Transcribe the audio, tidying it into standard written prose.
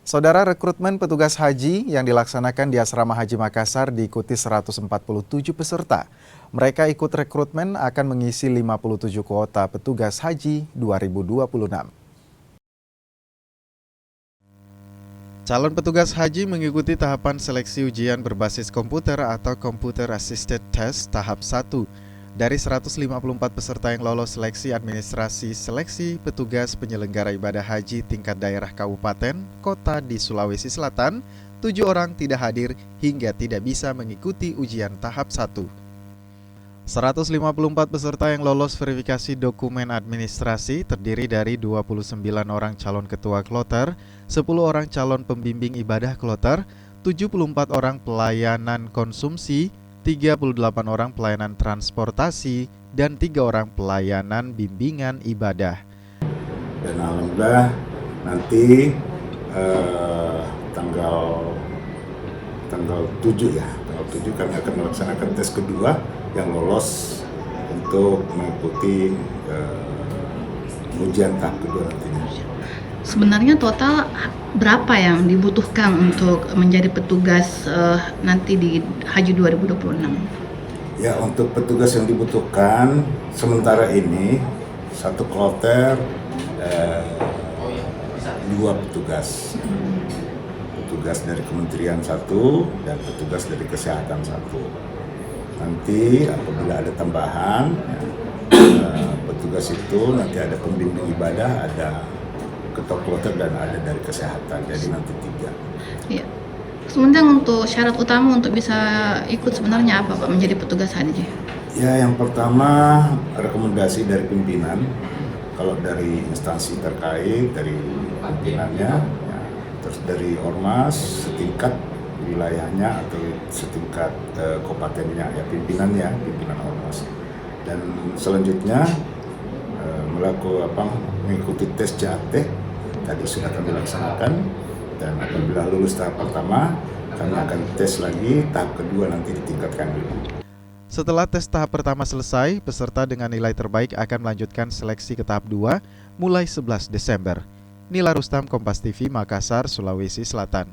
Saudara, rekrutmen petugas haji yang dilaksanakan di Asrama Haji Makassar diikuti 147 peserta. Mereka ikut rekrutmen akan mengisi 57 kuota petugas haji 2026. Calon petugas haji mengikuti tahapan seleksi ujian berbasis komputer atau Computer Assisted Test tahap 1. Dari 154 peserta yang lolos seleksi administrasi seleksi petugas penyelenggara ibadah haji tingkat daerah kabupaten, kota di Sulawesi Selatan, 7 orang tidak hadir hingga tidak bisa mengikuti ujian tahap 1. 154 peserta yang lolos verifikasi dokumen administrasi terdiri dari 29 orang calon ketua kloter, 10 orang calon pembimbing ibadah kloter, 74 orang pelayanan konsumsi, 38 orang pelayanan transportasi, dan 3 orang pelayanan bimbingan ibadah. Dan alhamdulillah nanti tanggal 7 ya, tanggal 7 kami akan melaksanakan tes kedua yang lolos untuk mengikuti ujian tahap kedua nantinya. Sebenarnya total berapa yang dibutuhkan untuk menjadi petugas nanti di Haji 2026? Ya, untuk petugas yang dibutuhkan sementara ini satu kloter 2 petugas. Petugas dari kementerian 1 dan petugas dari kesehatan 1. Nanti apabila ada tambahan petugas itu nanti ada pembimbing ibadah, ada ketua kloter dan ada dari kesehatan, jadi nanti 3. Iya. Sementara untuk syarat utama untuk bisa ikut sebenarnya apa Pak menjadi petugas haji? Ya, yang pertama rekomendasi dari pimpinan, kalau dari instansi terkait, dari pimpinannya, ya, terus dari ormas setingkat wilayahnya atau setingkat kabupatennya, ya pimpinan ormas. Dan selanjutnya mengikuti tes JAT tadi sudah kami laksanakan, dan apabila lulus tahap pertama kami akan tes lagi tahap kedua nanti ditingkatkan dulu. Setelah tes tahap pertama selesai, peserta dengan nilai terbaik akan melanjutkan seleksi ke tahap 2 mulai 11 Desember. Nila Rustam, Kompas TV, Makassar, Sulawesi Selatan.